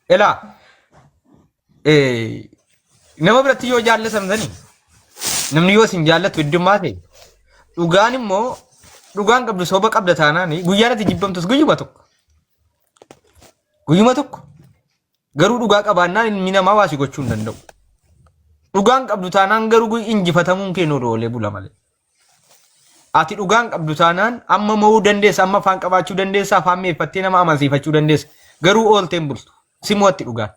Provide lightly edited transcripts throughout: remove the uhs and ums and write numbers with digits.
Ela nama biratti yoo jaallatan sani namni yoo sin jaallatu iddummaa ta'e dhugaan immoo dhugaan qabdu soba qabda taanaani guyyaanatti jibbamtus guyyuma tokko garuu dhugaa qabaannaan ilmi namaa waa si gochuu hin danda'u. Dhugaan qabdu taanaan garuu injifatamuun kennuu oolee bula malee. Ati dhugaan qabdu taanaan amma mo'uu dandeessa amma afaan qabaachuu dandeessa afaan meeffattee nama amansiifachuu dandeessa garuu oolteen bultu simuutti dhugaan.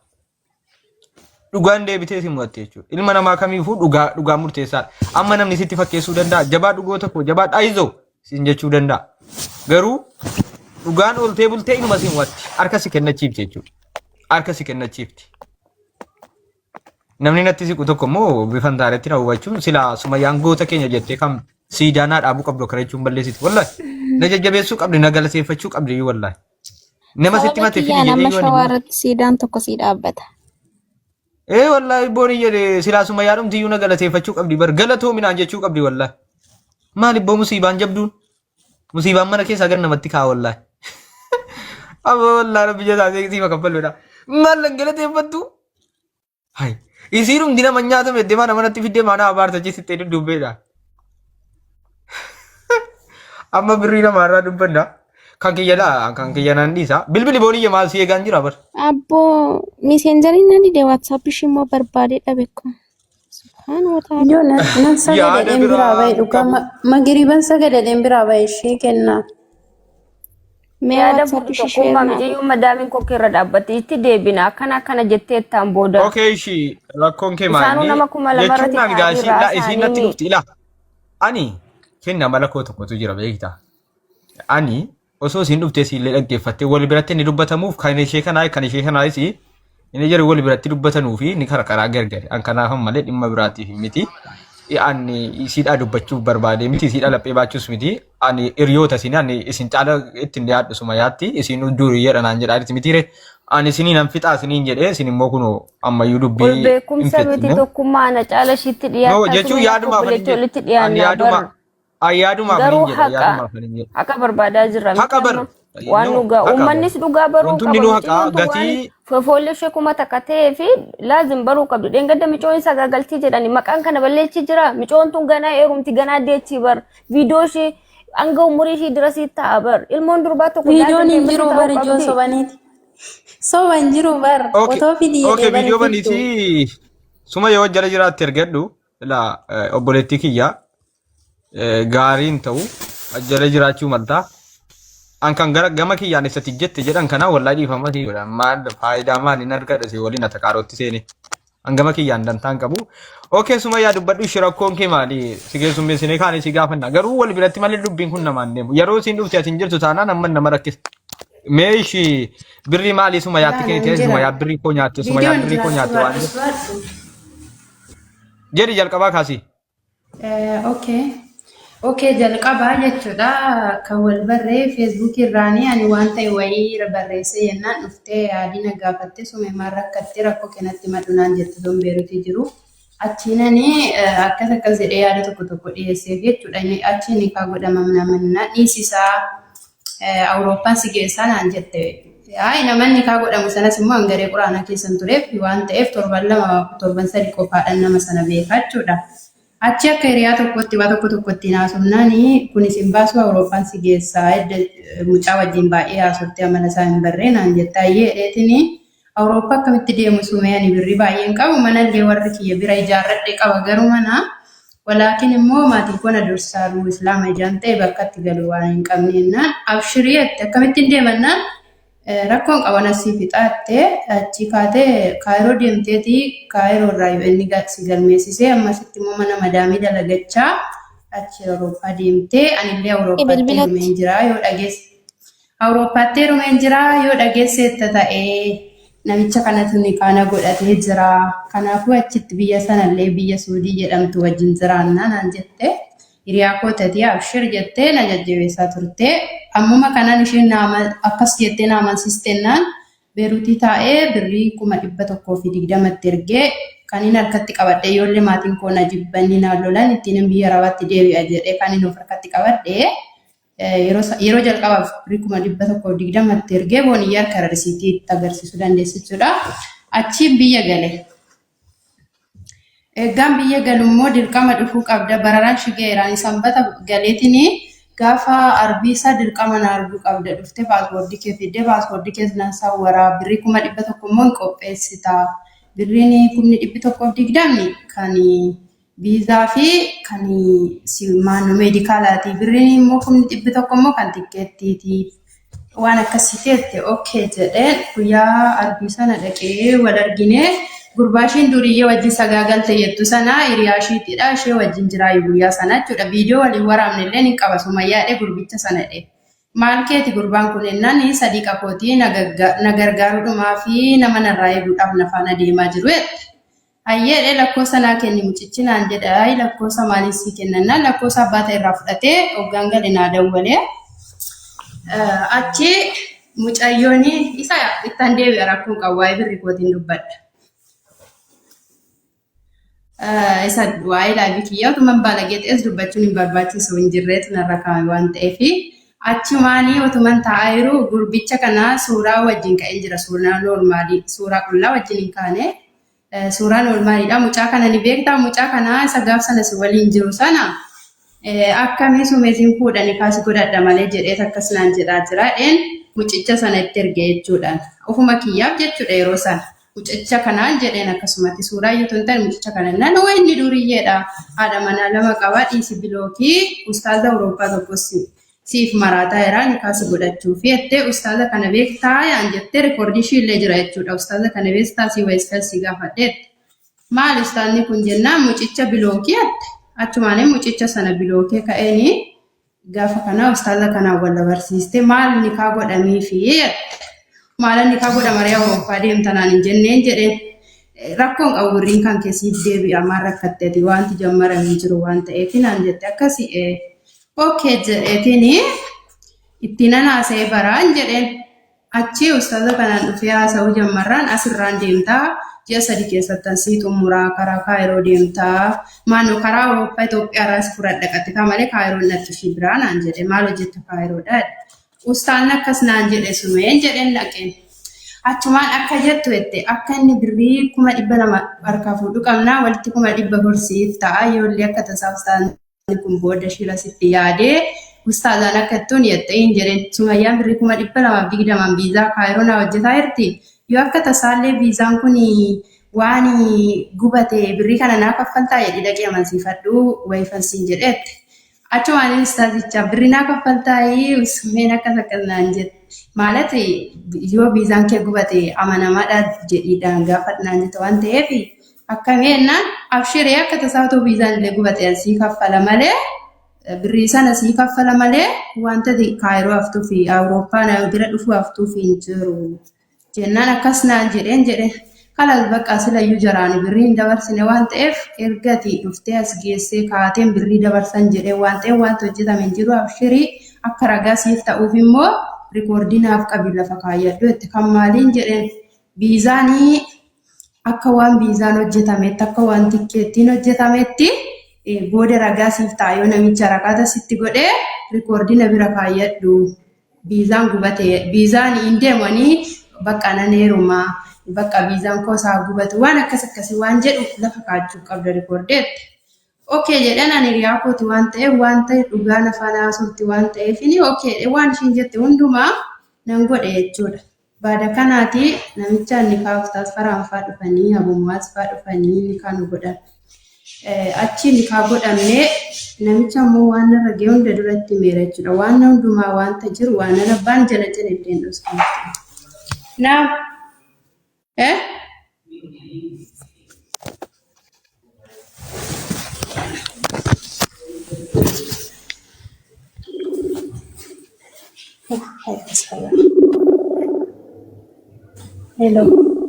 Dhugaan deebitee simuutti jechuudha. Ilma namaa kamiifuu dhugaa murteessaadha. Amma namni sitti fakkeessuu danda'a jabaa dhugoota koo jabaa dhaayizoo siin jechuu danda'a. Garuu dhugaan ooltee bultee inuma simuutti harka si kennachiifti jechuudha. Harka si kennachiifti. Namni natti siqu tokko immoo bifan taaretti na hubachuun silaa Sumayyaan goota keenya jettee kam siidaanaa dhaabuu qabdu akka jechuun balleessiti. Wallahi na jajjabeessuu qabdi na galateeffachuu qabdi wallahi. Nama sitti mate fili jedhee nama shawaarratti siidaan tokko sii dhaabbata. Wallahi booni jedhe silaa Sumayyaadhumti iyyuu na galateeffachuu qabdi bar galatoominaan jechuu qabdi wallahi. Maaliif boo musiibaan jabduun? Musiibaan mana keessa agar namatti kaa wallahi. Amma wallahi rabbi jataa seeqsiifa kaffaludha. Maal galateeffattu? Hai. Isirum dina manyaata medde mana manatti fidde mana abaartachi sitte dubbeedha. Amma birrii namarraa dubbanna. Kan kiyya nan dhiisa. Bilbili booniyye maal si eegaan jira bar. Abbo miseenjariin nan dide WhatsApp ishimmoo barbaadee dhabeeko. Subhaan wataala. Yoo nan sagaleen biraa bahe dhugaa magiriiban sagaleen biraa bahe ishee kenna. Yaada furtuu kuma mijayyuu madaamin kokkee irra dhaabbate itti deebina akkana jettee ittaan booda. Okay ishii rakkoon kee maali? Isaanuu nama kuma lama irratti taa'ee isiin natti dhufti ila. Ani kenna mala koo tokkotu jira beektaa. Ani osoo isiin dhuftee siillee dhaggeeffattee wal biratti ni dubbatamuuf kan ishee kanaayis inni jedhu wal biratti dubbatanuu fi ni karaa gargari. An kanaaf malee dhimma biraatiif miti. Ani siidhaa dubbachuuf barbaade miti siidhaa laphee baachuus miti ani hiriyoota isin caala ittiin dhiyaadhu Sumayyaatti isin duriyyeedha naan jedhaa mitiire ani isiniin an fixaa isiniin jedhee isin immoo kun ammayyuu dubbii ol beekumsa miti tokkummaa na caala shiitti dhiyaata jechuun yaadumaaf garuu haqa barbaadaa jirra haqa bar waan dhugaa uummannis dhugaa baruu gatii fofollee ishee kuma takka ta'ee fi laazim baruu qabdu dheengadda micoon isa gagaltii jedhani maqaan kana balleechi jira micoon tun ganaa eerumti ganaa deechi bar viidiyoo ishee hanga umurii ishee dirasii ta'a bar ilmoon durbaa tokko viidiyoon hin jiru bar ijoon sobaniiti soban jiru bar otoo fidii okay viidiyoo baniiti suma yoo jala jiraatti ergadhu la obboleettii kiyya gaariin ta'u jala jiraachuu maltaa an kan gama kiyyaan isatti jette jedhan kana wallahi dhiifama si godhan maal faayidaa maal hin argadha si waliin ata qaarootti seene an gama kiyyaan dantaan qabu okay Sumayyaa dubbadhu shirakkoon kee maali si keessummeessine kaan si gaafanna garuu wal biratti malee dubbiin kun namaan deemu yeroo isin dhufte asin jirtu taanaan amman nama rakkisa meeshi birrii maali Sumayyaatti kennite Sumayyaa birrii koo nyaatte Sumayyaa birrii koo nyaatte waan jedhi jalqabaa kaasi Okay, jalqabaa jechuudha kan wal barree Facebook irraanii ani waan ta'e wayii barreessee yennaan dhuftee yaadina gaafatte sume maal rakkattee rakkoo keenatti madunaan jette don beerutii jiru. Achiinanii akkas jedhee yaada tokko dhiyeesseef jechuudha. Achiin kaa godhama namannaa dhiisisaa Awurooppaan si geessaa naan jette. Namanni kaa godhamu sanas immoo hangaree quraana keessan tureef waan ta'eef torban sadi qofaadhaan nama sana beekaa jechuudha. Achi akka hiriyaa tokkotti naasumnaani kunis hin baasu Awurooppaan si geessaa mucaa wajjin baay'ee haasofte amala isaa hin barree naan jettaayyee dheetini Awurooppaa akkamitti deemu sumee ani birrii baay'een qabu manallee warri kiyya bira ijaarradhe qaba garuu mana walaakin immoo maatiin kona dursaaluu islaama ijaan ta'e bakka itti galu waan hin qabneennaan abshirii akkamitti deemannaan rakkoon qaban asii fixaattee achi kaatee kaayiroo deemteeti kaayiroo irraa inni si galmeessisee ammasitti immoo mana madaamii dalagachaa achi Awurooppaa deemtee anillee Awurooppaatti rumeen jiraa yoo dhageesse Awurooppaatti rumeen jiraa yoo dhageesseetta ta'ee namicha kanatu ni kaana godhatee jira kanaafuu achitti biyya sanallee biyya Suudii jedhamtu wajjin jiraannaa naan jette hiriyaa kootatii abshir jettee na jajjabeessaa turte ammuma kanaan isheen akkas jettee na amansiistennaan beeruutii taa'ee birrii 120 ergee kaniin harkatti qabadhe ijoollee maatiin koo na jibbanni naan lolan ittiin biyya rabaatti deebi'a jedhee kaniin of harkatti qabadhe yeroo jalqabaaf birrii 120 ergee booniyyaa harka risiitii itti agarsiisuu dandeessichuudha. Achi biyya gale. Egaan biyya galummoo dirqama dhufuu qabda. Bararaan shigeeraan sanbata galeetiin gaafa arbiisa dirqama na arguu qabda. Dhuftee paaspoortii kee fiddee paaspoortii kee nan sawwaraa birrii 100 immoo hin qopheessita. Birriin 120 kan viizaa fi kan maannoo meedikaalaati. Birriin immoo 100 immoo kan tikkeettiiti. Waan akkasii teette okay jedheen guyyaa arbiisa na dhaqee wal argine. Gurbaashiin duriyyee wajjin sagaagalte jettu sana hiriyaashiitidha. Ishee wajjin jiraa guyyaa sana jechuudha. Viidiyoo waliin waraabne illee ni qaba Sumayyaadhe gurbicha sana dhe. Maal keeti gurbaan kun ennaan sadii qafootii na gargaaruudhumaa fi nama narraa eeguudhaaf na faana deemaa jiru jedhe. Hayyeedhe lakkoofsa naa kenni mucichi naan jedha. Lakkoofsa maaliif sii kennannaan lakkoofsa abbaata irraa fudhatee hoggaan gadi naa dawwalee. Achi mucayyoon isa ittaan deebi'a rakkoon qabu waa'ee birrii kootiin dubbadha. Isa waa'ee laabii kiyyaa utuman baalageetes dubbachuun hin barbaachisu hin jirreetu narra kaa'ame waan ta'eef achumaanii utuman taa'aa jiru gurbicha kana suuraa wajjin ka'ee jira. Suuraa noormaalii suuraa qullaa wajjin hin kaane suuraa noormaaliidha. Mucaa kana ni beektaa mucaa kana isa gaaf sana si waliin jiru sana akkamii sumeetiin fuudhanii kaasii godhadha malee jedheet akkas naan jedhaa jira. Mucicha sana itti erge jechuudhaan ofuma kiyyaaf jechuudha yeroo sana. Mucicha kanaan jedheen akkasumatti suuraa yoo ta'an mucicha kana naannoo inni duriyyeedha. Haadha manaa 2 qaba dhiisi bilookii ustaaza Awurooppaa tokkos siif maraataa irraa ni kaasii godhachuu fi jettee ustaaza kana beektaa yaan jettee rikoordii ishii illee jira jechuudha. Ustaaza kana beektaa si wayispelsii gaafadheetti. Maal ustaanni kun jennaan mucicha bilookii jette. Achumaan mucicha sana bilookee ka'eenii gaafa kana ustaaza kanaan wal barsiiste maal nikaa godhamii fi maalan nikaa godhamaree Awurooppaa deemtanaan hin jenneen jedheen rakkoon qabu birriin kan keessi deebi'a maal rakkatteeti wanti jammaramii jiru waan ta'eef naan jette akkasii okay jedheetiin ittiin haasa'ee baraan jedheen achi ustaaza kanaan dhufee haasa'uu jammarraan asirraan deemtaa ji'a 3 keessatti sii xumuraa karaa Kaayiroo deemtaa maannoo karaa Awurooppaa Itoophiyaa irraas fudhadha qaxxitaa malee Kaayiroo natti fi biraa naan jedhe maal hojjetta Kaayiroodha. Ustaan akkas naan jedhe sumeen jedheen dhaqeen. Achumaan akka jettu jette akka inni birrii 200 harkaa fuudhu qabnaa walitti 100 horsiif ta'a yoollee akka tasaa ustaan kun booda shira sitti yaadee ustaazaan akka ittuun jette hin jedheen Sumayyaan birrii 220 viizaa Kaayiroo na hojjetaa jirti. Yoo akka tasaallee viizaan kun waan gubate birrii kana naa kaffaltaa jedhi dhaqee amansiifadhu wayifansiin jedheetti. Achumaan ustaazicha birrii naa kaffaltaayii sumeen akkas naan jette. Maalati yoo viizaan kee gubate amanamaadha jedhiidhaan gaafadhaan jette waan ta'eef akkamii jennaan abshiree akka tasaatu viizaan illee gubate asii kaffala malee birrii sana sii kaffala malee wanta Kaayiroo haftuu fi Awurooppaa na bira dhufuu haftuu fi hin jiru. Jennaan akkas naan jedhe kalas bakka silayyuu jaraan birriin dabarsine waan ta'eef ergati dhuftee as geessee kaateen birrii dabarsan jedhee waan ta'eef wanta hojjetame hin jiru abshirii akka ragaa siif ta'uuf immoo rikoordii naaf qabi lafa kaayyadhu itti kan maaliin jedheen viizaanii akka waan viizaan hojjetametti akka waan tikkeettiin hojjetametti booda ragaa siif ta'a yoo namicha rakaata sitti godhee rikoordii na bira kaayyadhu viizaan gubate viizaan hin deemanii bakka naneerumaa bakka viizaan koosaa gubatu waan akkasii waan jedhu lafa kaachuu qabda rikoordeetti. Okay jedhan ani hiriyaa kooti waan ta'eef wanta dhugaan afaan haasuutti waan ta'eef ni okay waan ishiin jette hundumaa nan godhe jechuudha. Baada kanaati namicha ni kaaftaas faraanfaa dhufanii abummaas faa dhufanii ni kan godhan. Achi ni kaa godhamne namicha immoo waan irra ga'e hunda duratti meera jechuudha. Waan hundumaa wanta jiru waan abbaan jala ittiin dhufu. Naam. Hello.